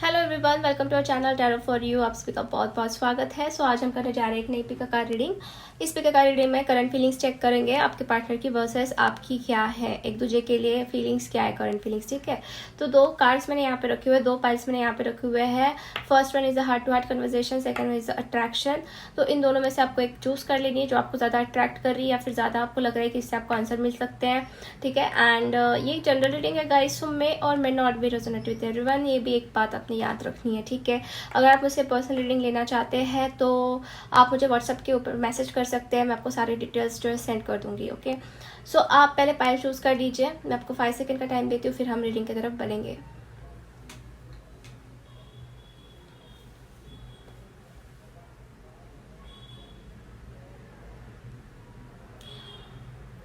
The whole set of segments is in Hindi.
Hello everyone, welcome to our channel tarot for you. आप सभी का बहुत बहुत स्वागत है। आज हम करने जा रहे हैं एक नई पिक कार्ड रीडिंग। इस पिक कार्ड रीडिंग में करंट फीलिंग्स चेक करेंगे, आपके पार्टनर की वर्सेस आपकी क्या है, एक दूसरे के लिए फीलिंग्स क्या है, करंट फीलिंग्स। ठीक है, तो दो कार्ड्स मैंने यहाँ पे रखे हुए, दो पाइल्स मैंने यहाँ पे रखे हुए हैं। First one is a heart to heart conversation, second one is attraction. तो इन दोनों में से आपको एक चूज कर लेनी है जो आपको ज़्यादा अट्रैक्ट कर रही है या फिर ज़्यादा आपको लग रहा है कि इससे आपको आंसर मिल सकते हैं। ठीक है, एंड ये जनरल रीडिंग है गाइस, सो मे और may not be resonate with everyone. ये भी एक बात आपने याद रखनी है। ठीक है, अगर आप मुझसे पर्सनल रीडिंग लेना चाहते हैं तो आप मुझे व्हाट्सएप के ऊपर मैसेज कर सकते हैं, मैं आपको सारे डिटेल्स जो है सेंड कर दूंगी। ओके, सो आप पहले पाइल चूज कर लीजिए, मैं आपको 5 सेकंड का टाइम देती हूँ, फिर हम रीडिंग की तरफ बढ़ेंगे।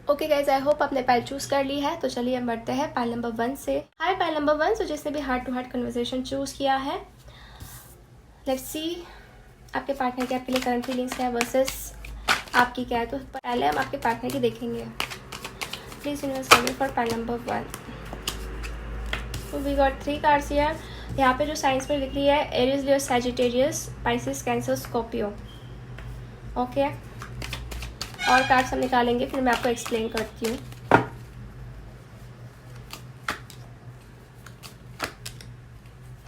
ओके गाइज, आई होप आपने पाइल चूज कर ली है। तो चलिए हम बढ़ते हैं पाइल नंबर 1 से। हाय पाइल नंबर 1, सो जिसने भी heart to heart conversation choose किया है, लेट्स सी आपके पार्टनर की आपके लिए करंट फीलिंग्स क्या है वर्सेस आपकी क्या है। तो पहले हम आपके पार्टनर की देखेंगे। Please universe for pile number 1। तो वी गॉट 3 कार्ड्स हियर। यहाँ पे जो साइंस में लिख रही है Aries, Leo, Sagittarius, Pisces, cancer, Scorpio. Okay, और कार्ड्स हम निकालेंगे, फिर मैं आपको एक्सप्लेन करती हूँ।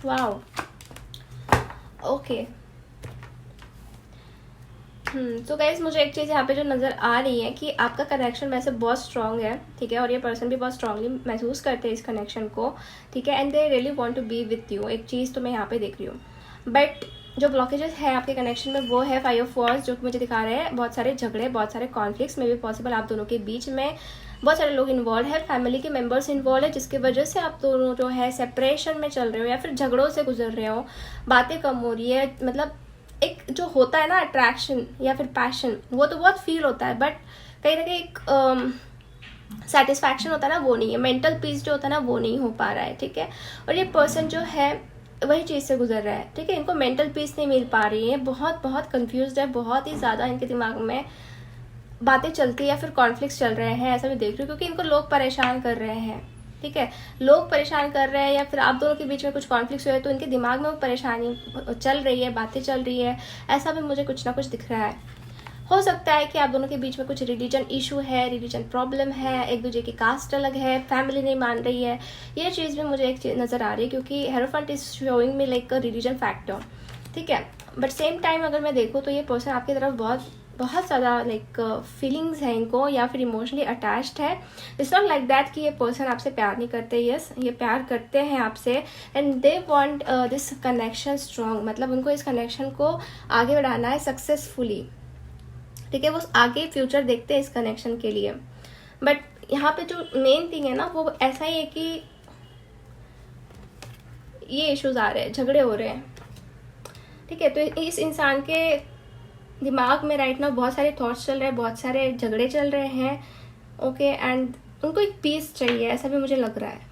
Wow, okay. तो गाइज मुझे एक चीज़ यहाँ पे जो नज़र आ रही है कि आपका कनेक्शन वैसे बहुत स्ट्रांग है। ठीक है, और ये पर्सन भी बहुत स्ट्रांगली महसूस करते हैं इस कनेक्शन को। ठीक है, and they really want to be with you. एक चीज़ तो मैं यहाँ पे देख रही हूँ, बट जो ब्लॉकेजेस है आपके कनेक्शन में वो है 5 ऑफ वॉर्स, जो कि मुझे दिखा रहे हैं बहुत सारे झगड़े, बहुत सारे कॉन्फ्लिक्ट्स में भी पॉसिबल आप दोनों के बीच में बहुत सारे लोग इन्वॉल्व है, फैमिली के मेंबर्स इन्वॉल्व है, जिसकी वजह से आप दोनों जो है सेपरेशन में चल रहे हो या फिर झगड़ों से गुजर रहे हो, बातें कम हो रही है। मतलब एक जो होता है ना अट्रैक्शन या फिर पैशन, वो तो बहुत फील होता है, बट कहीं ना कहीं एक सेटिस्फैक्शन होता है ना, वो नहीं है। मेंटल पीस जो होता है ना, वो नहीं हो पा रहा है। ठीक है, और ये पर्सन जो है वही चीज़ से गुजर रहा है। ठीक है, इनको मेंटल पीस नहीं मिल पा रही है, बहुत बहुत कंफ्यूज्ड है, बहुत ही ज़्यादा इनके दिमाग में बातें चलती है या फिर कॉन्फ्लिक्ट्स चल रहे हैं, ऐसा भी देख रही हूँ, क्योंकि इनको लोग परेशान कर रहे हैं। ठीक है, लोग परेशान कर रहे हैं या फिर आप दोनों के बीच में कुछ कॉन्फ्लिक्ट हुए तो इनके दिमाग में वो परेशानी चल रही है, बातें चल रही है, ऐसा भी मुझे कुछ ना कुछ दिख रहा है। हो सकता है कि आप दोनों के बीच में कुछ रिलीजन इशू है, रिलीजन प्रॉब्लम है, एक दूसरे की कास्ट अलग है, फैमिली नहीं मान रही है। ये चीज़ भी मुझे एक चीज़ नज़र आ रही है, क्योंकि hierophant is showing me like a religion factor. ठीक है, बट सेम टाइम अगर मैं देखूँ तो ये पर्सन आपकी तरफ बहुत बहुत ज़्यादा लाइक फीलिंग्स हैं इनको, या फिर इमोशनली अटैच्ड है। इट्स नॉट लाइक दैट कि ये पर्सन आपसे प्यार नहीं करते। यस, ये प्यार करते हैं आपसे, and they want this connection strong. मतलब उनको इस कनेक्शन को आगे बढ़ाना है सक्सेसफुली। ठीक है, वो आगे फ्यूचर देखते हैं इस कनेक्शन के लिए। बट यहाँ पे जो मेन थिंग है ना, वो ऐसा ही है कि ये इश्यूज आ रहे हैं, झगड़े हो रहे हैं। ठीक है, तो इस इंसान के दिमाग में राइट नाउ बहुत सारे थॉट्स चल रहे हैं, बहुत सारे झगड़े चल रहे हैं। ओके, एंड उनको एक पीस चाहिए, ऐसा भी मुझे लग रहा है।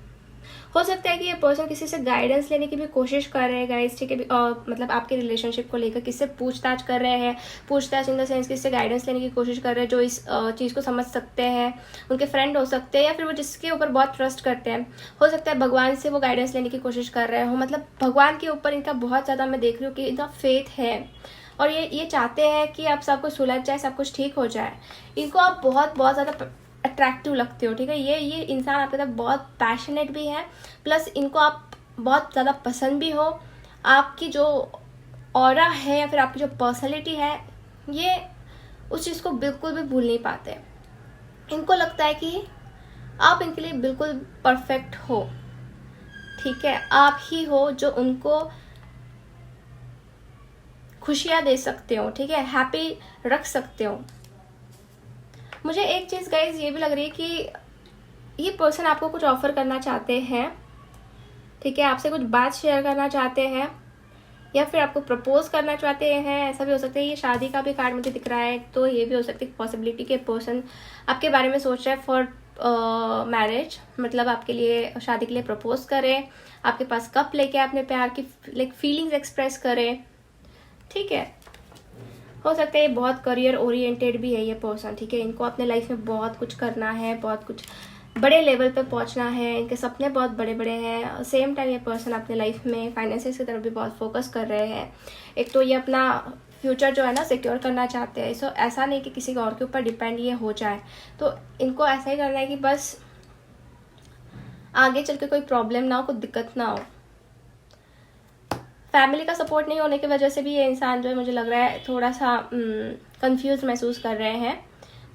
हो सकता है कि ये पर्सन किसी से गाइडेंस लेने की भी कोशिश कर रहे हैं गाइस। ठीक है, मतलब आपके रिलेशनशिप को लेकर किससे पूछताछ कर रहे हैं, पूछताछ इन द सेंस किससे गाइडेंस लेने की कोशिश कर रहे हैं जो इस चीज़ को समझ सकते हैं, उनके फ्रेंड हो सकते हैं या फिर वो जिसके ऊपर बहुत ट्रस्ट करते हैं। हो सकता है भगवान से वो गाइडेंस लेने की कोशिश कर रहे हो, मतलब भगवान के ऊपर इनका बहुत ज़्यादा मैं देख रही हूँ कि इनका फेथ है, और ये चाहते हैं कि आप सब कुछ सुलझ जाए, सब कुछ ठीक हो जाए। इनको आप बहुत बहुत ज़्यादा अट्रैक्टिव लगते हो। ठीक है, ये इंसान आपके तरफ बहुत पैशनेट भी है, प्लस इनको आप बहुत ज़्यादा पसंद भी हो। आपकी जो ऑरा है या फिर आपकी जो पर्सनैलिटी है, ये उस चीज़ को बिल्कुल भी भूल नहीं पाते। इनको लगता है कि आप इनके लिए बिल्कुल परफेक्ट हो। ठीक है, आप ही हो जो उनको खुशियाँ दे सकते हो। ठीक है, हैप्पी रख सकते हो। मुझे एक चीज़ गाइज ये भी लग रही है कि ये पर्सन आपको कुछ ऑफर करना चाहते हैं। ठीक है, आपसे कुछ बात शेयर करना चाहते हैं या फिर आपको प्रपोज करना चाहते हैं, ऐसा भी हो सकता है। ये शादी का भी कार्ड मुझे दिख रहा है, तो ये भी हो सकती है पॉसिबिलिटी के पर्सन आपके बारे में सोच रहा है फॉर मैरिज, मतलब आपके लिए शादी के लिए प्रपोज करें, आपके पास कप लेके अपने प्यार की लाइक फीलिंग्स एक्सप्रेस करें। ठीक है, हो सकता है ये बहुत करियर ओरिएंटेड भी है ये पर्सन। ठीक है, इनको अपने लाइफ में बहुत कुछ करना है, बहुत कुछ बड़े लेवल पे पहुंचना है, इनके सपने बहुत बड़े बड़े हैं। सेम टाइम ये पर्सन अपने लाइफ में फाइनेंसेस की तरफ भी बहुत फोकस कर रहे हैं। एक तो ये अपना फ्यूचर जो है ना सिक्योर करना चाहते हैं। सो ऐसा नहीं कि किसी और के ऊपर डिपेंड ये हो जाए, तो इनको ऐसा ही करना है कि बस आगे चल के कोई प्रॉब्लम ना हो, कोई दिक्कत ना हो। फैमिली का सपोर्ट नहीं होने की वजह से भी ये इंसान जो है मुझे लग रहा है थोड़ा सा कंफ्यूज महसूस कर रहे हैं,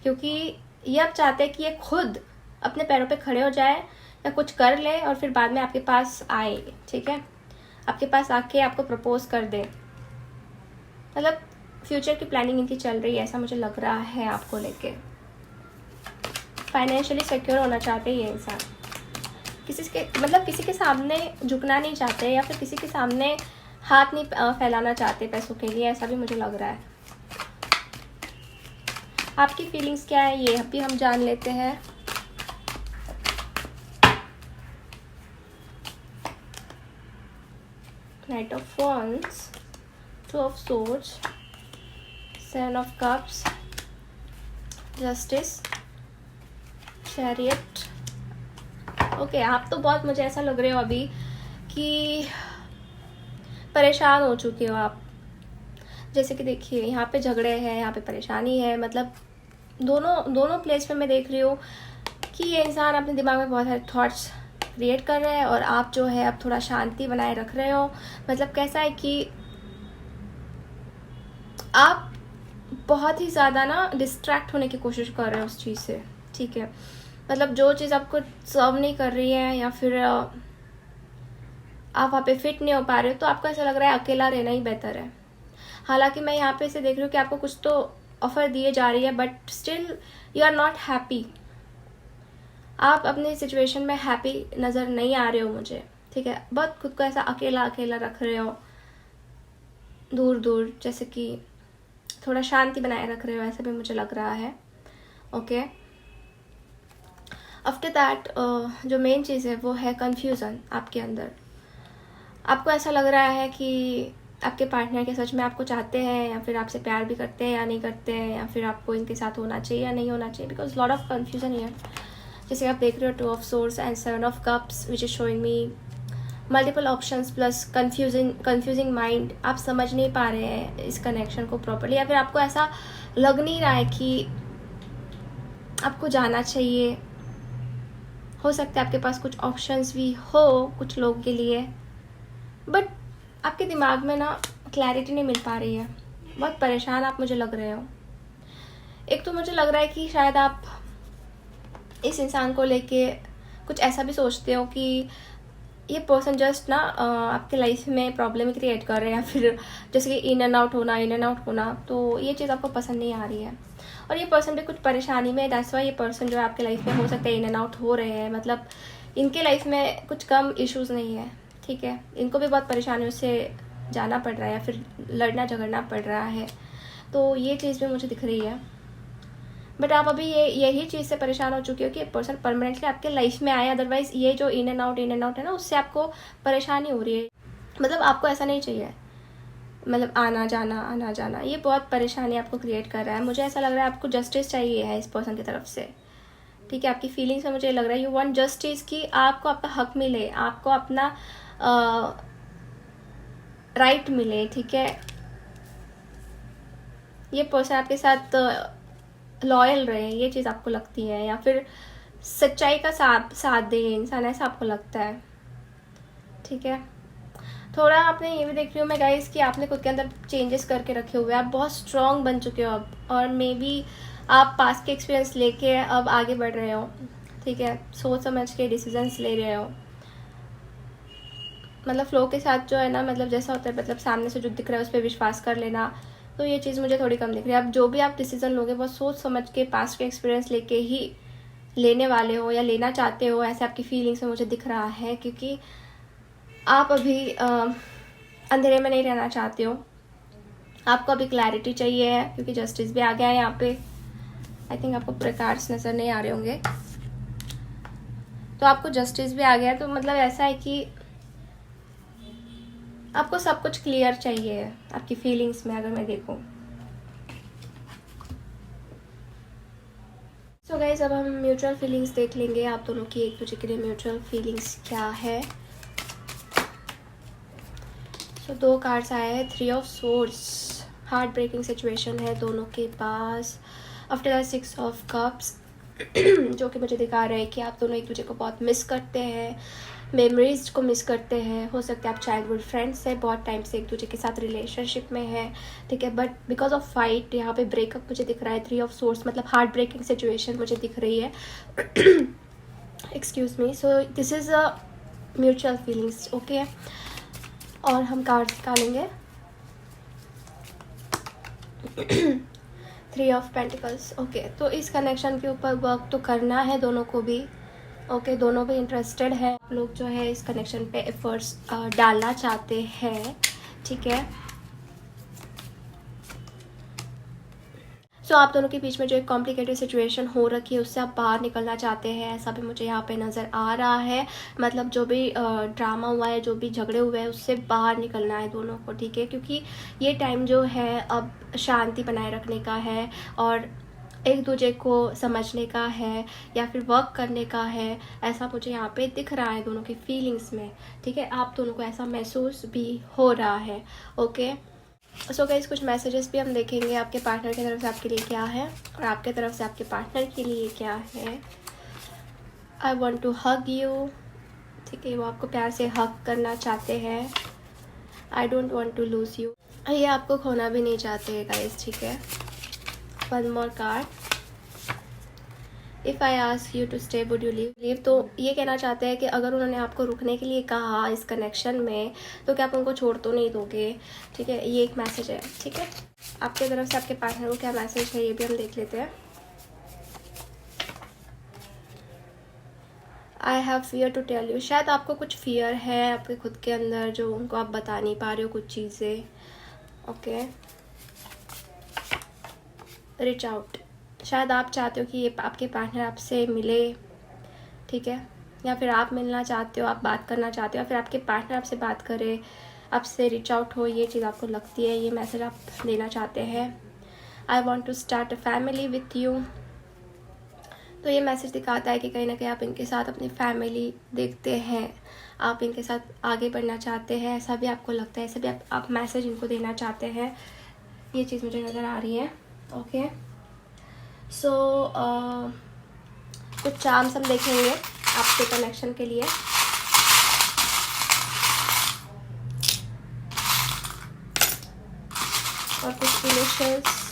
क्योंकि ये अब चाहते हैं कि ये खुद अपने पैरों पे खड़े हो जाए या कुछ कर ले और फिर बाद में आपके पास आए, ठीक है, आपके पास आके आपको प्रपोज कर दे। मतलब फ्यूचर की प्लानिंग इनकी चल रही है, ऐसा मुझे लग रहा है आपको लेके। फाइनेंशियली सिक्योर होना चाहते हैं ये इंसान, किसी के सामने झुकना नहीं चाहते या फिर किसी के सामने हाथ नहीं फैलाना चाहते पैसों के लिए, ऐसा भी मुझे लग रहा है। आपकी फीलिंग्स क्या है ये अभी हम जान लेते हैं। Knight of Wands, Two of Swords, Seven of Cups, Justice, Chariot। Okay, आप तो बहुत मुझे ऐसा लग रहे हो अभी कि परेशान हो चुके हो आप। जैसे कि देखिए यहाँ पे झगड़े हैं, यहाँ पे परेशानी है, मतलब दोनों प्लेस पे मैं देख रही हूँ कि ये इंसान अपने दिमाग में बहुत सारे थॉट्स क्रिएट कर रहे हैं और आप जो है अब थोड़ा शांति बनाए रख रहे हो। मतलब कैसा है कि आप बहुत ही ज़्यादा ना डिस्ट्रैक्ट होने की कोशिश कर रहे हो उस चीज़ से, ठीक है। मतलब जो चीज़ आपको सर्व नहीं कर रही है या फिर आप वहाँ पे फिट नहीं हो पा रहे हो, तो आपको ऐसा लग रहा है अकेला रहना ही बेहतर है। हालांकि मैं यहाँ पे से देख रही हूँ कि आपको कुछ तो ऑफर दिए जा रही है, but still you are not happy. आप अपनी सिचुएशन में हैप्पी नज़र नहीं आ रहे हो मुझे, ठीक है। बहुत खुद को ऐसा अकेला अकेला रख रहे हो, दूर दूर, जैसे कि थोड़ा शांति बनाए रख रहे हो, ऐसा भी मुझे लग रहा है। ओके, आफ्टर दैट जो मेन चीज़ है वो है कन्फ्यूज़न आपके अंदर। आपको ऐसा लग रहा है कि आपके पार्टनर के सच में आपको चाहते हैं या फिर आपसे प्यार भी करते हैं या नहीं करते हैं, या फिर आपको इनके साथ होना चाहिए या नहीं होना चाहिए, because lot of confusion here. जैसे आप देख रहे हो 2 of Swords and 7 of Cups which is showing me multiple options plus confusing mind. आप समझ नहीं पा रहे हैं इस कनेक्शन को प्रॉपर्ली, या फिर आपको ऐसा लग नहीं रहा है कि आपको जाना चाहिए। हो सकता है आपके पास कुछ ऑप्शंस भी हो कुछ लोगों के लिए, बट आपके दिमाग में ना क्लैरिटी नहीं मिल पा रही है। बहुत परेशान आप मुझे लग रहे हो। एक तो मुझे लग रहा है कि शायद आप इस इंसान को लेके कुछ ऐसा भी सोचते हो कि ये पर्सन जस्ट ना आपके लाइफ में प्रॉब्लम क्रिएट कर रहे हैं, या फिर जैसे कि इन एंड आउट होना, तो ये चीज़ आपको पसंद नहीं आ रही है। और ये पर्सन भी कुछ परेशानी में, दैट्स वाई ये पर्सन जो है आपके लाइफ में हो सकता है इन एंड आउट हो रहे हैं। मतलब इनके लाइफ में कुछ कम इश्यूज़ नहीं है, ठीक है। इनको भी बहुत परेशानियों से जाना पड़ रहा है या फिर लड़ना झगड़ना पड़ रहा है, तो ये चीज़ भी मुझे दिख रही है। बट आप अभी यही चीज़ से परेशान हो चुके हो कि एक पर्सन परमानेंटली आपके लाइफ में आए, अदरवाइज ये जो इन एंड आउट है ना, उससे आपको परेशानी हो रही है। मतलब आपको ऐसा नहीं चाहिए, मतलब आना जाना ये बहुत परेशानी आपको क्रिएट कर रहा है। मुझे ऐसा लग रहा है आपको जस्टिस चाहिए है इस पर्सन की तरफ से, ठीक है। आपकी फीलिंग्स में मुझे लग रहा है यू वांट जस्टिस, कि आपको आपका हक मिले, आपको अपना राइट मिले, ठीक है। ये पर्सन आपके साथ लॉयल रहे, ये चीज़ आपको लगती है, या फिर सच्चाई का साथ दे इंसान, ऐसा आपको लगता है, ठीक है। थोड़ा आपने ये भी देख रही हूँ मैं गाइस कि आपने खुद के अंदर चेंजेस करके रखे हुए हैं। आप बहुत स्ट्रॉन्ग बन चुके हो अब, और मे बी आप पास के एक्सपीरियंस लेके अब आगे बढ़ रहे हो, ठीक है। सोच समझ के डिसीजंस ले रहे हो, मतलब फ्लो के साथ जो है ना, मतलब जैसा होता है, मतलब सामने से जो दिख रहा है उस पर विश्वास कर लेना, तो ये चीज़ मुझे थोड़ी कम दिख रही है। अब जो भी आप डिसीजन लोगे बहुत सोच समझ के पास्ट के एक्सपीरियंस लेके ही लेने वाले हो या लेना चाहते हो, ऐसे आपकी फीलिंग्स में मुझे दिख रहा है। क्योंकि आप अभी अंधेरे में नहीं रहना चाहते हो, आपको अभी क्लैरिटी चाहिए है, क्योंकि जस्टिस भी आ गया है यहाँ पे। आई थिंक आपको पूरे कार्ड्स नज़र नहीं आ रहे होंगे, तो आपको जस्टिस भी आ गया है। तो मतलब ऐसा है कि आपको सब कुछ क्लियर चाहिए है आपकी फीलिंग्स में, अगर मैं देखूं। सो गाइज अब हम म्यूचुअल फीलिंग्स देख लेंगे, आप दोनों की एक दूसरे के लिए म्यूचुअल फीलिंग्स क्या है। सो 2 कार्ड्स आए हैं, 3 of swords, heart breaking situation है दोनों के पास। आफ्टर दैट 6 ऑफ कप्स जो कि मुझे दिखा रहा है कि आप दोनों एक दूसरे को बहुत मिस करते हैं, मेमोरीज को मिस करते हैं। हो सकता है आप चाइल्डहुड फ्रेंड्स हैं, बहुत टाइम से एक दूसरे के साथ रिलेशनशिप में है, ठीक है, बट बिकॉज ऑफ फाइट यहाँ पे ब्रेकअप मुझे दिख रहा है। 3 ऑफ सोर्स मतलब हार्ट ब्रेकिंग सिचुएशन मुझे दिख रही है। Excuse me. So this is a mutual feelings, okay. और हम कार्ड निकालेंगे। 3 ऑफ पेंटिकल्स, ओके। तो इस कनेक्शन के ऊपर वर्क तो करना है दोनों को भी, ओके। दोनों भी इंटरेस्टेड है, लोग जो है इस कनेक्शन पे एफर्ट्स डालना चाहते हैं, ठीक है। सो आप दोनों के बीच में जो एक कॉम्प्लिकेटेड सिचुएशन हो रखी है उससे आप बाहर निकलना चाहते हैं, ऐसा भी मुझे यहाँ पे नज़र आ रहा है। मतलब जो भी ड्रामा हुआ है, जो भी झगड़े हुए हैं, उससे बाहर निकलना है दोनों को, ठीक है। क्योंकि ये टाइम जो है अब शांति बनाए रखने का है और एक दूसरे को समझने का है या फिर वर्क करने का है, ऐसा मुझे यहाँ पे दिख रहा है दोनों की फीलिंग्स में, ठीक है। आप दोनों को ऐसा महसूस भी हो रहा है, ओके। सो गाइस कुछ मैसेजेस भी हम देखेंगे, आपके पार्टनर की तरफ से आपके लिए क्या है और आपके तरफ से आपके पार्टनर के लिए क्या है। I want to hug you, ठीक है, वो आपको प्यार से हग करना चाहते हैं। I don't want to lose you, ये आपको खोना भी नहीं चाहते हैं गाइस, ठीक है। One more card, if I ask you to stay would you leave. तो ये कहना चाहते हैं कि अगर उन्होंने आपको रुकने के लिए कहा इस कनेक्शन में तो क्या आप उनको छोड़ तो नहीं दोगे, ठीक है। ये एक मैसेज है, ठीक है। आपके तरफ से आपके पार्टनर को क्या मैसेज है ये भी हम देख लेते हैं। I have fear to tell you, शायद आपको कुछ फियर है आपके खुद के अंदर जो उनको आप बता नहीं पा रहे हो कुछ चीज़ें, ओके। रीच आउट, शायद आप चाहते हो कि ये आपके पार्टनर आपसे मिले, ठीक है, या फिर आप मिलना चाहते हो, आप बात करना चाहते हो, या फिर आपके पार्टनर आपसे बात करे, आपसे रीच आउट हो, ये चीज़ आपको लगती है, ये मैसेज आप देना चाहते हैं। I want to start a family with you, तो ये मैसेज दिखाता है कि कहीं ना कहीं आप इनके साथ अपनी फैमिली देखते हैं, आप इनके साथ आगे बढ़ना चाहते हैं, ऐसा भी आपको लगता है, ऐसा भी आप मैसेज इनको देना चाहते हैं, ये चीज़ मुझे नज़र आ रही है, ओके। सो कुछ चार्म्स हम देखेंगे आपके कनेक्शन के लिए। और कुछ इनिशियल्स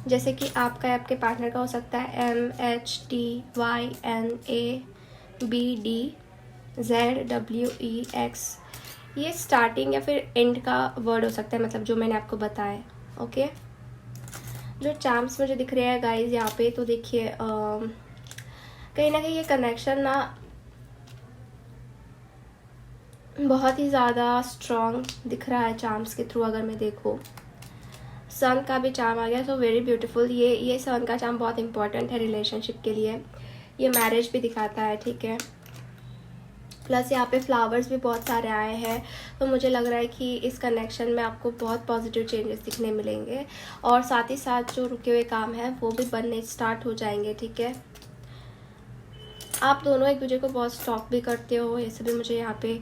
जैसे कि आपका आपके पार्टनर का हो सकता है MHTYNABDZWEX, ये स्टार्टिंग या फिर एंड का वर्ड हो सकता है, मतलब जो मैंने आपको बताया, ओके। जो चार्म्स मुझे दिख रहे हैं गाइज यहाँ पे, तो देखिए कहीं ना कहीं ये कनेक्शन ना बहुत ही ज़्यादा स्ट्रॉन्ग दिख रहा है चार्म्स के थ्रू। अगर मैं देखूँ सन का भी चार्म आ गया, सो वेरी ब्यूटीफुल। ये सन का चार्म बहुत इंपॉर्टेंट है रिलेशनशिप के लिए, ये मैरिज भी दिखाता है, ठीक है। प्लस यहाँ पे फ्लावर्स भी बहुत सारे आए हैं, तो मुझे लग रहा है कि इस कनेक्शन में आपको बहुत पॉजिटिव चेंजेस दिखने मिलेंगे और साथ ही साथ जो रुके हुए काम हैं वो भी बनने स्टार्ट हो जाएंगे, ठीक है। आप दोनों एक दूसरे को बहुत स्टॉक भी करते हो, ये सब भी मुझे यहाँ पे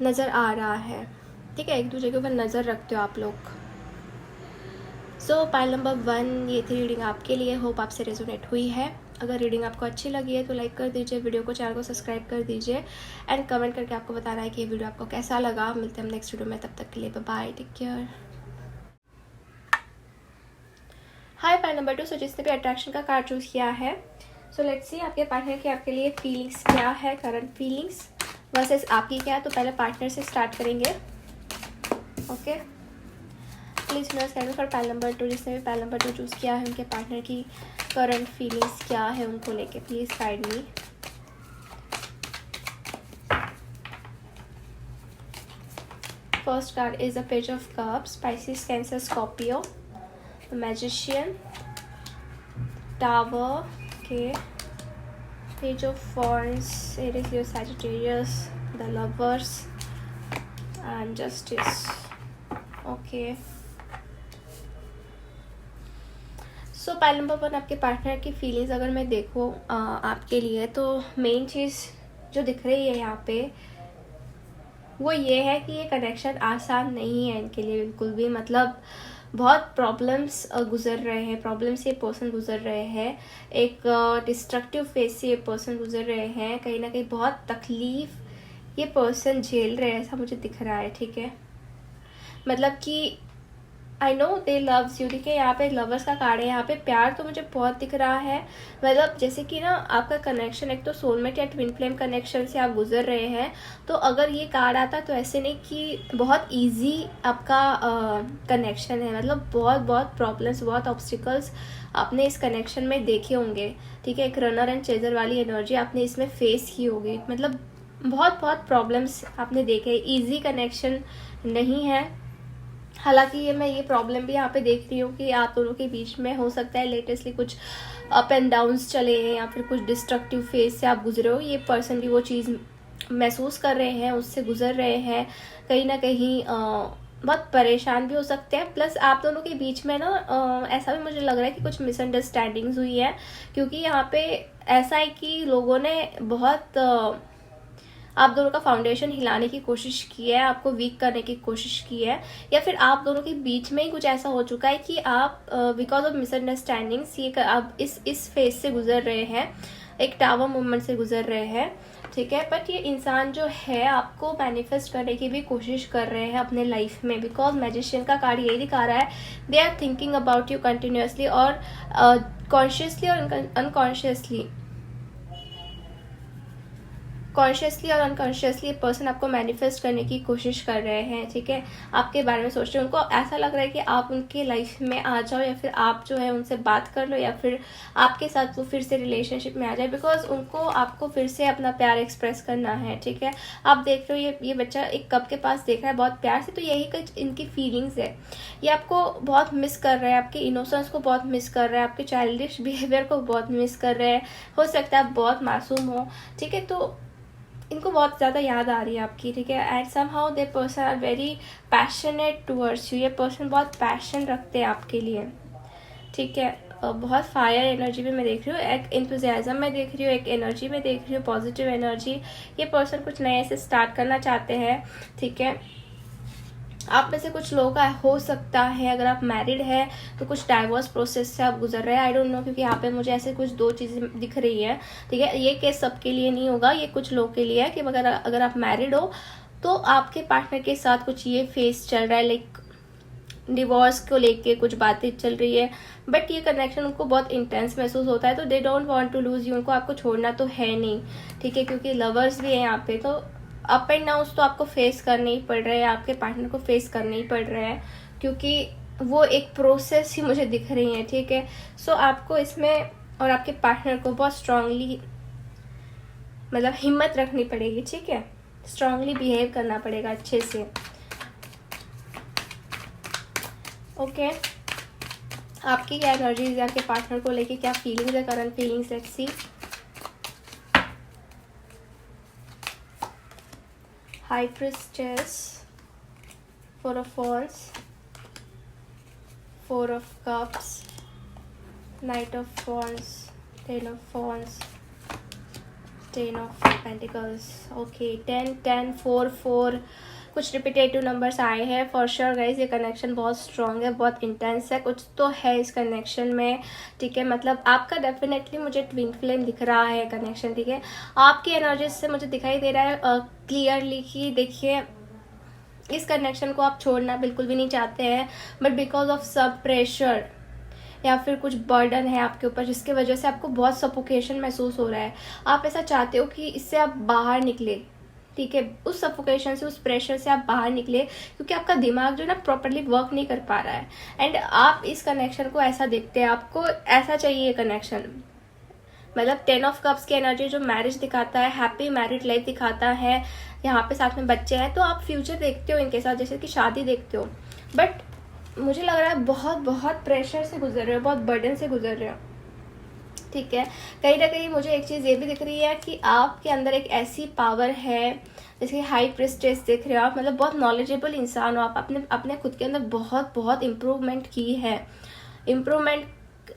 नज़र आ रहा है, ठीक है। एक दूसरे के ऊपर नज़र रखते हो आप लोग। सो पाइल नंबर 1, ये थी रीडिंग आपके लिए, होप आपसे रेजोनेट हुई है। अगर रीडिंग आपको अच्छी लगी है तो लाइक कर दीजिए वीडियो को, चैनल को सब्सक्राइब कर दीजिए एंड कमेंट करके आपको बताना है कि ये वीडियो आपको कैसा लगा। मिलते हैं हम नेक्स्ट वीडियो में, तब तक के लिए बाय, टेक केयर। हाय पाइल नंबर 2, सो जिसने भी अट्रैक्शन का कार्ड चूज़ किया है, सो लेट्स सी आपके पार्टनर की आपके लिए फीलिंग्स क्या है, करंट फीलिंग्स वर्सेस आपकी क्या है। तो पहले पार्टनर से स्टार्ट करेंगे, okay. Please note guide for pile number 2, जिसने भी पाइल नंबर 2 चूज़ किया है उनके पार्टनर की करंट फीलिंग्स क्या है उनको लेके, please guide me. First card is a page of cups, Pisces, cancer, Scorpio, magician, tower, okay, page of wands, Aries, Leo, Sagittarius, the lovers and justice, okay. So पहले नंबर 1 आपके पार्टनर की फीलिंग्स अगर मैं देखूँ आपके लिए, तो मेन चीज़ जो दिख रही है यहाँ पे वो ये है कि ये कनेक्शन आसान नहीं है इनके लिए बिल्कुल भी। मतलब बहुत प्रॉब्लम्स गुजर रहे हैं, प्रॉब्लम्स ये पर्सन गुजर रहे हैं, एक डिस्ट्रक्टिव फेज से ये पर्सन गुजर रहे हैं, कहीं ना कहीं बहुत तकलीफ ये पर्सन झेल रहे हैं, ऐसा मुझे दिख रहा है। ठीक है, मतलब कि I know they loves you. ठीक है, यहाँ पे लवर्स का कार्ड है, यहाँ पे प्यार तो मुझे बहुत दिख रहा है। मतलब जैसे कि ना आपका कनेक्शन एक तो सोलमेट या ट्विन फ्लेम कनेक्शन से आप गुजर रहे हैं, तो अगर ये कार्ड आता तो ऐसे नहीं कि बहुत इजी आपका कनेक्शन है। मतलब बहुत बहुत प्रॉब्लम्स, बहुत ऑब्स्टिकल्स आपने इस कनेक्शन में देखे होंगे। ठीक है, एक रनर एंड चेजर वाली एनर्जी आपने इसमें फेस की होगी। मतलब बहुत बहुत प्रॉब्लम्स आपने देखे, ईजी कनेक्शन नहीं है। हालांकि ये प्रॉब्लम भी यहाँ पे देख रही हूँ कि आप दोनों के बीच में हो सकता है लेटेस्टली कुछ अप एंड डाउन्स चले हैं, या फिर कुछ डिस्ट्रक्टिव फेज से आप गुजरे हो। ये पर्सन भी वो चीज़ महसूस कर रहे हैं, उससे गुजर रहे हैं, कहीं ना कहीं बहुत परेशान भी हो सकते हैं। प्लस आप दोनों के बीच में ना ऐसा भी मुझे लग रहा है कि कुछ मिसअंडरस्टैंडिंग्स हुई है, क्योंकि यहाँ पे ऐसा है कि लोगों ने बहुत आप दोनों का फाउंडेशन हिलाने की कोशिश की है, आपको वीक करने की कोशिश की है, या फिर आप दोनों के बीच में ही कुछ ऐसा हो चुका है कि आप बिकॉज ऑफ मिसअंडरस्टैंडिंग्स ये आप इस फेज से गुजर रहे हैं, एक टावर मूवमेंट से गुजर रहे हैं। ठीक है, बट ये इंसान जो है आपको मैनिफेस्ट करने की भी कोशिश कर रहे हैं अपने लाइफ में, बिकॉज मैजिशियन का कार्ड यही दिखा रहा है, they are thinking about you continuously, और कॉन्शियसली और अनकॉन्शियसली, कॉन्शियसली और अनकॉन्शियसली पर्सन आपको मैनिफेस्ट करने की कोशिश कर रहे हैं। ठीक है, आपके बारे में सोच रहे हैं, उनको ऐसा लग रहा है कि आप उनके लाइफ में आ जाओ, या फिर आप जो है उनसे बात कर लो, या फिर आपके साथ वो फिर से रिलेशनशिप में आ जाए, बिकॉज उनको आपको फिर से अपना प्यार एक्सप्रेस करना है। ठीक है, आप देख रहे हो ये बच्चा एक कप के पास देख रहा है बहुत प्यार से, तो यही कुछ इनकी फीलिंग्स है। ये आपको बहुत मिस कर रहे हैं, आपके इनोसेंस को बहुत मिस कर रहे हैं, आपके चाइल्डिश बिहेवियर को बहुत मिस कर रहे हैं। हो सकता है आप बहुत मासूम हो। ठीक है, तो इनको बहुत ज़्यादा याद आ रही है आपकी। ठीक है, and somehow they person are very passionate towards you. ये पर्सन बहुत पैशन रखते हैं आपके लिए। ठीक है, बहुत फायर एनर्जी में मैं देख रही हूँ, एक इंथुजियाज्म में देख रही हूँ, एक एनर्जी में देख रही हूँ, पॉजिटिव एनर्जी। ये पर्सन कुछ नए से स्टार्ट करना चाहते हैं। ठीक है, आप में से कुछ लोगों का हो सकता है, अगर आप मैरिड है तो कुछ डाइवोर्स प्रोसेस से आप गुजर रहे हैं, आई डोंट नो, क्योंकि यहाँ पे मुझे ऐसे कुछ दो चीज़ें दिख रही है। ठीक है, ये केस सबके लिए नहीं होगा, ये कुछ लोगों के लिए है कि अगर आप मैरिड हो तो आपके पार्टनर के साथ कुछ ये फेस चल रहा है, लाइक डिवोर्स को लेके कुछ बातें चल रही है, बट ये कनेक्शन उनको बहुत इंटेंस महसूस होता है, तो they don't want to lose you. उनको आपको छोड़ना तो है नहीं। ठीक है, क्योंकि लवर्स भी है यहाँ पे, तो अप एंड डाउन्स तो आपको फेस करने ही पड़ रहे हैं, आपके पार्टनर को फेस करने ही पड़ रहे हैं, क्योंकि वो एक प्रोसेस ही मुझे दिख रही है। ठीक है, सो आपको इसमें और आपके पार्टनर को बहुत स्ट्रांगली मतलब हिम्मत रखनी पड़ेगी। ठीक है, स्ट्रांगली बिहेव करना पड़ेगा अच्छे से। ओके, आपकी क्या एनर्जीज है, आपके पार्टनर को लेके क्या फीलिंग्स है, current feelings, let's see. High Priestess, Four of Wands, Four of Cups, Knight of Wands, Ten of Wands, Ten of Pentacles. Okay, 10, 10, 4, 4, कुछ रिपीटेटिव नंबर्स आए हैं। फॉर श्योर गाइज ये कनेक्शन बहुत स्ट्रॉन्ग है, बहुत इंटेंस है, कुछ तो है इस कनेक्शन में। ठीक है, मतलब आपका डेफिनेटली मुझे ट्विन फ्लेम दिख रहा है कनेक्शन। ठीक है, आपकी एनर्जी से मुझे दिखाई दे रहा है क्लियरली कि देखिए इस कनेक्शन को आप छोड़ना बिल्कुल भी नहीं चाहते हैं, बट बिकॉज ऑफ सब प्रेशर या फिर कुछ बर्डन है आपके ऊपर, जिसकी वजह से आपको बहुत सफोकेशन महसूस हो रहा है। आप ऐसा चाहते हो कि इससे आप बाहर निकले। ठीक है, उस सफोकेशन से, उस प्रेशर से आप बाहर निकले, क्योंकि आपका दिमाग जो है ना प्रॉपरली वर्क नहीं कर पा रहा है। एंड आप इस कनेक्शन को ऐसा देखते हैं, आपको ऐसा चाहिए कनेक्शन। मतलब 10 ऑफ कप्स की एनर्जी जो मैरिज दिखाता है, हैप्पी मैरिड लाइफ दिखाता है, यहाँ पे साथ में बच्चे हैं, तो आप फ्यूचर देखते हो इनके साथ, जैसे कि शादी देखते हो। बट मुझे लग रहा है बहुत बहुत प्रेशर से गुजर रहे हो, बहुत बर्डन से गुजर रहे हो। ठीक है, कहीं ना कहीं मुझे एक चीज़ ये भी दिख रही है कि आपके अंदर एक ऐसी पावर है, जैसे हाई प्रिस्टेस देख रहे हो आप, मतलब बहुत नॉलेजेबल इंसान हो आप, अपने खुद के अंदर बहुत बहुत इम्प्रूवमेंट की है। इम्प्रूवमेंट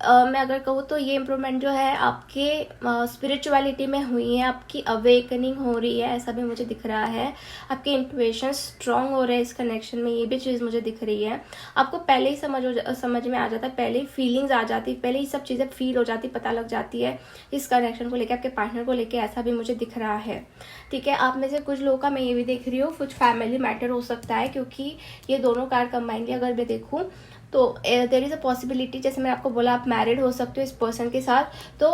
मैं अगर कहूँ तो ये इम्प्रूवमेंट जो है आपके स्पिरिचुअलिटी में हुई है, आपकी अवेकनिंग हो रही है, ऐसा भी मुझे दिख रहा है। आपके इंट्यूशन स्ट्रांग हो रहे हैं इस कनेक्शन में, ये भी चीज़ मुझे दिख रही है। आपको पहले ही समझ में आ जाता है, पहले ही फीलिंग्स आ जाती, पहले ही सब चीज़ें फील हो जाती, पता लग जाती है इस कनेक्शन को लेकर, आपके पार्टनर को लेकर, ऐसा भी मुझे दिख रहा है। ठीक है, आप में से कुछ लोगों का मैं ये भी देख रही हूँ कुछ फैमिली मैटर हो सकता है, क्योंकि ये दोनों कार्ड कंबाइनली अगर मैं देखूँ तो देयर इज़ अ पॉसिबिलिटी, जैसे मैंने आपको बोला आप मैरिड हो सकते हो इस पर्सन के साथ, तो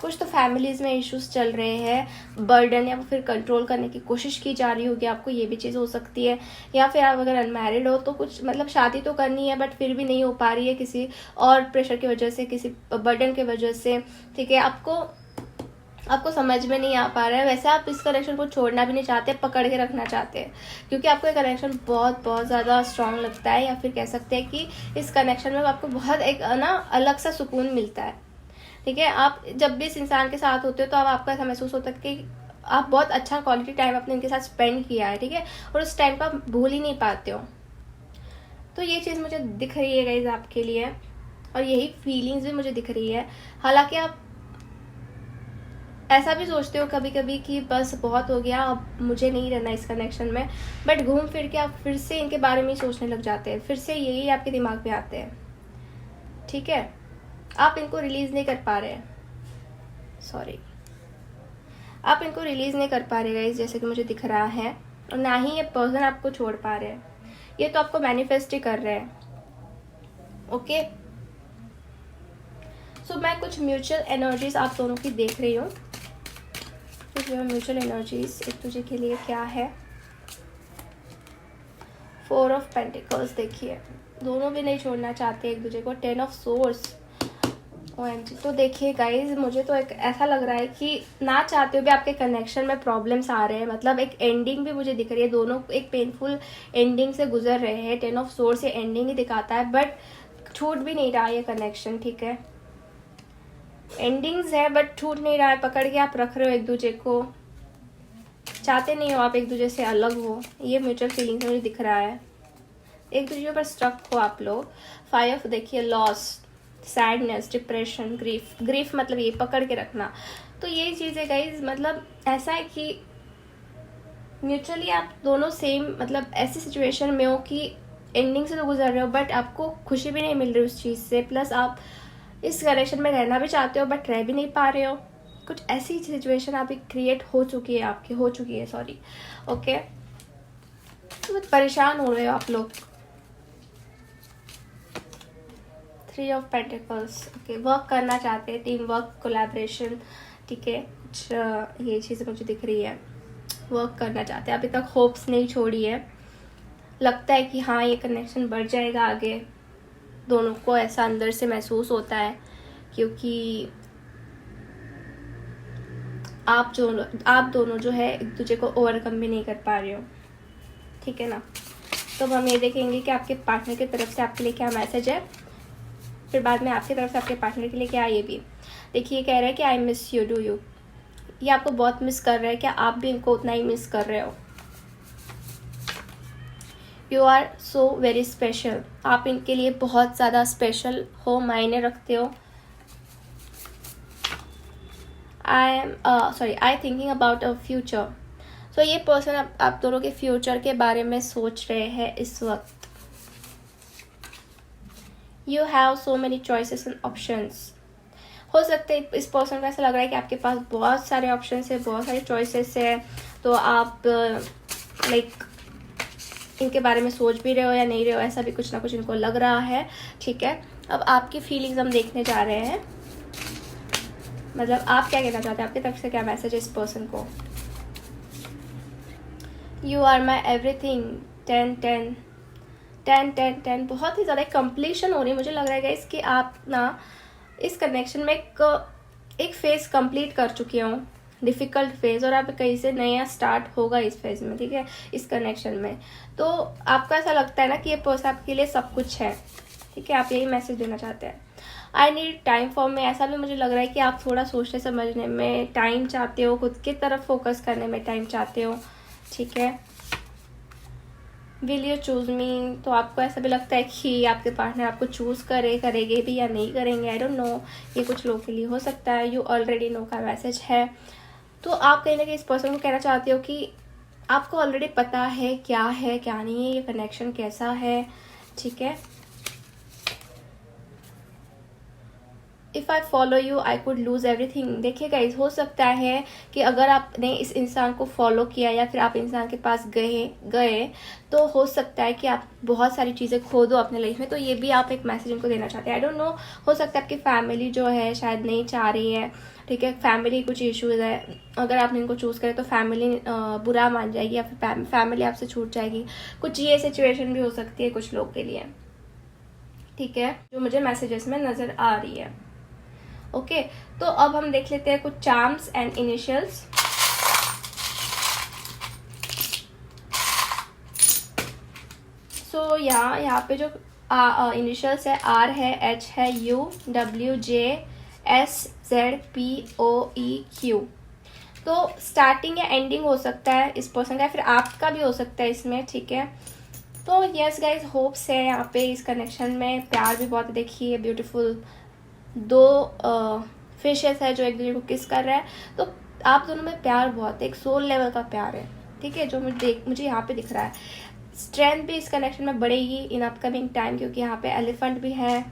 कुछ तो फैमिलीज़ में इश्यूज चल रहे हैं, बर्डन या फिर कंट्रोल करने की कोशिश की जा रही होगी आपको, ये भी चीज़ हो सकती है। या फिर आप अगर अनमैरिड हो तो कुछ मतलब शादी तो करनी है बट फिर भी नहीं हो पा रही है किसी और प्रेशर की वजह से, किसी बर्डन की वजह से। ठीक है, आपको समझ में नहीं आ पा रहा है। वैसे आप इस कनेक्शन को छोड़ना भी नहीं चाहते, पकड़ के रखना चाहते हैं, क्योंकि आपको ये कनेक्शन बहुत बहुत ज़्यादा स्ट्रांग लगता है, या फिर कह सकते हैं कि इस कनेक्शन में आपको बहुत एक ना अलग सा सुकून मिलता है। ठीक है, आप जब भी इस इंसान के साथ होते हो तो अब आपको ऐसा महसूस होता है कि आप बहुत अच्छा क्वालिटी टाइम अपने इनके साथ स्पेंड किया है। ठीक है, और उस टाइम को आप भूल ही नहीं पाते हो। तो ये चीज़ मुझे दिख रही है गाइस आपके लिए, और यही फीलिंग्स भी मुझे दिख रही है। हालांकि आप ऐसा भी सोचते हो कभी कभी कि बस बहुत हो गया, अब मुझे नहीं रहना इस कनेक्शन में, बट घूम फिर के आप फिर से इनके बारे में ही सोचने लग जाते हैं, फिर से यही आपके दिमाग में आते हैं। ठीक है, आप इनको रिलीज नहीं कर पा रहे, सॉरी, आप इनको रिलीज नहीं कर पा रहे गाइस, जैसे कि मुझे दिख रहा है, और ना ही ये पर्सन आपको छोड़ पा रहे हैं, ये तो आपको मैनिफेस्ट ही कर रहे हैं। ओके, सो मैं कुछ म्यूचुअल एनर्जीज आप दोनों की देख रही हूँ। म्यूचुअल एनर्जीज एक दूसरे के लिए क्या है। 4 ऑफ पेंटिकल्स, देखिए दोनों भी नहीं छोड़ना चाहते एक दूसरे को। 10 ऑफ सोर्स, OMG। तो देखिए गाइज, मुझे तो एक ऐसा लग रहा है कि ना चाहते हुए भी आपके कनेक्शन में प्रॉब्लम्स आ रहे हैं, मतलब एक एंडिंग भी मुझे दिख रही है, दोनों एक पेनफुल एंडिंग से गुजर रहे हैं। 10 ऑफ सोर्स ये एंडिंग ही दिखाता है, बट छूट भी नहीं रहा ये कनेक्शन। ठीक है, एंडिंग्स है बट छूट नहीं रहा है, पकड़ के आप रख रहे हो एक दूसरे को, चाहते नहीं हो आप एक दूसरे से अलग हो, ये म्यूचुअल फीलिंग्स मुझे दिख रहा है। एक दूसरे पर स्ट्रक हो आप लोग। 5 देखिए, लॉस, सैडनेस, डिप्रेशन, ग्रीफ मतलब ये पकड़ के रखना। तो ये चीज़ है गाइज, मतलब ऐसा है कि म्यूचुअली आप दोनों सेम मतलब ऐसी सिचुएशन में हो कि एंडिंग से तो गुजर रहे हो बट आपको खुशी भी नहीं मिल रही उस चीज़ से, प्लस आप इस कनेक्शन में रहना भी चाहते हो बट रह भी नहीं पा रहे हो। कुछ ऐसी सिचुएशन आप क्रिएट हो चुकी है सॉरी। ओके, तो परेशान हो रहे हो आप लोग। 3 ऑफ पेंटिकल्स, ओके, वर्क करना चाहते हैं, टीम वर्क, कोलैबोरेशन। ठीक है, कुछ ये चीज़ मुझे दिख रही है, वर्क करना चाहते हैं, अभी तक होप्स नहीं छोड़ी है, लगता है कि हाँ ये कनेक्शन बढ़ जाएगा आगे, दोनों को ऐसा अंदर से महसूस होता है, क्योंकि आप दोनों जो है एक दूसरे को ओवरकम भी नहीं कर पा रहे हो। ठीक है ना, तो हम ये देखेंगे कि आपके पार्टनर की तरफ से आपके लिए क्या मैसेज है, फिर बाद में आपकी तरफ से आपके पार्टनर के लिए क्या है ये भी देखिए। कह रहे हैं कि I miss you, do you, ये आपको बहुत मिस कर रहे हैं, क्या आप भी इनको उतना ही मिस कर रहे हो। You are so very special, आप इनके लिए बहुत ज़्यादा स्पेशल हो, मायने रखते हो। I thinking about a future, so ये पर्सन आप दोनों के फ्यूचर के बारे में सोच रहे हैं इस वक्त। You have so many choices and options, हो सकते हैं इस पर्सन को ऐसा लग रहा है कि आपके पास बहुत सारे ऑप्शंस है, बहुत सारे चॉइसेस है, तो आप लाइक इनके बारे में सोच भी रहे हो या नहीं रहे हो, ऐसा भी कुछ ना कुछ इनको लग रहा है। ठीक है, अब आपकी फीलिंग्स हम देखने जा रहे हैं, मतलब आप क्या कहना चाहते हैं, आपकी तरफ से क्या मैसेज है इस पर्सन को। यू आर माई एवरीथिंग, 10 बहुत ही ज़्यादा कंप्लीशन हो रही है, मुझे लग रहा है गाइस कि आप ना इस कनेक्शन में एक फेज़ कंप्लीट कर चुके हो, डिफ़िकल्ट फेज़, और आप कहीं से नया स्टार्ट होगा इस फेज़ में। ठीक है, इस कनेक्शन में तो आपको ऐसा लगता है ना कि ये पर्सन आपके लिए सब कुछ है। ठीक है, आप यही मैसेज देना चाहते हैं। I need time for me, ऐसा भी मुझे लग रहा है कि आप थोड़ा सोचने समझने में टाइम चाहते हो, खुद की तरफ फोकस करने में टाइम चाहते हो। ठीक है, विल यू चूज़ मी, तो आपको ऐसा भी लगता है कि आपके पार्टनर आपको चूज़ करेंगे भी या नहीं करेंगे, आई डोंट नो, ये कुछ लोगों के लिए हो सकता है। यू ऑलरेडी नो का मैसेज है, तो आप कहीं ना कहीं इस पर्सन को कहना चाहते हो कि आपको ऑलरेडी पता है क्या नहीं है, ये कनेक्शन कैसा है, ठीक है। If I follow you I could loose everything. देखिए गाइस, हो सकता है कि अगर आपने इस इंसान को फॉलो किया या फिर आप इंसान के पास गए तो हो सकता है कि आप बहुत सारी चीज़ें खो दो अपने लाइफ में। तो ये भी आप एक मैसेज इनको देना चाहते हैं, आई डोंट नो। हो सकता है आपकी फैमिली जो है शायद नहीं चाह रही है, ठीक है, फैमिली कुछ इश्यूज है। अगर आपने इनको चूज़ करे तो फैमिली बुरा मान जाएगी या फिर फैमिली आपसे छूट जाएगी, कुछ ये सिचुएशन भी हो सकती है कुछ लोग के लिए, ठीक है, जो मुझे मैसेजेस में नज़र आ रही है। ओके, तो अब हम देख लेते हैं कुछ चार्म्स एंड इनिशियल्स। सो यहाँ पे जो इनिशियल्स है, आर है, एच है, U, W, J, S, Z, P, O, E, Q. तो स्टार्टिंग या एंडिंग हो सकता है इस पर्सन का, फिर आपका भी हो सकता है इसमें, ठीक है। तो यस गाइज, होप्स है यहाँ पे इस कनेक्शन में, प्यार भी बहुत देखिए, ब्यूटीफुल दो फिशेस है जो एक दूसरे को किस कर रहा है। तो आप दोनों में प्यार बहुत है, एक सोल लेवल का प्यार है, ठीक है, जो मुझे यहाँ पे दिख रहा है। स्ट्रेंथ भी इस कनेक्शन में बढ़ेगी इन अपकमिंग टाइम, क्योंकि यहाँ पे एलिफेंट भी है,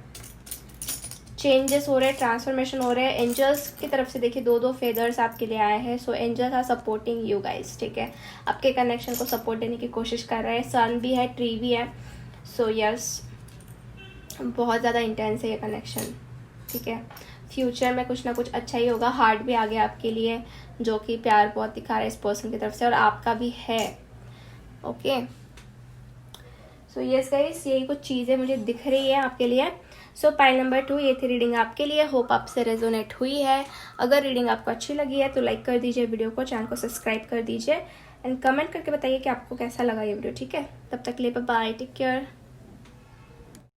चेंजेस हो रहे हैं, ट्रांसफॉर्मेशन हो रहे हैं। एंजल्स की तरफ से देखिए दो फेदर्स आपके लिए आए हैं। So angels are supporting you guys, ठीक है, आपके कनेक्शन को सपोर्ट देने की कोशिश कर रहे हैं। सन भी है, ट्री भी है। सो यस, बहुत ज़्यादा इंटेंस है ये कनेक्शन, ठीक है। फ्यूचर में कुछ ना कुछ अच्छा ही होगा। हार्ट भी आ गया आपके लिए, जो कि प्यार बहुत दिखा रहा है इस पर्सन की तरफ से, और आपका भी है। ओके, सो यस गाइस, यही कुछ चीज़ें मुझे दिख रही है आपके लिए। सो पाइल नंबर 2, ये थी रीडिंग आपके लिए। होप आपसे रेजोनेट हुई है। अगर रीडिंग आपको अच्छी लगी है तो लाइक कर दीजिए वीडियो को, चैनल को सब्सक्राइब कर दीजिए एंड कमेंट करके बताइए कि आपको कैसा लगा ये वीडियो, ठीक है। तब तक के लिए बाय, टेक केयर।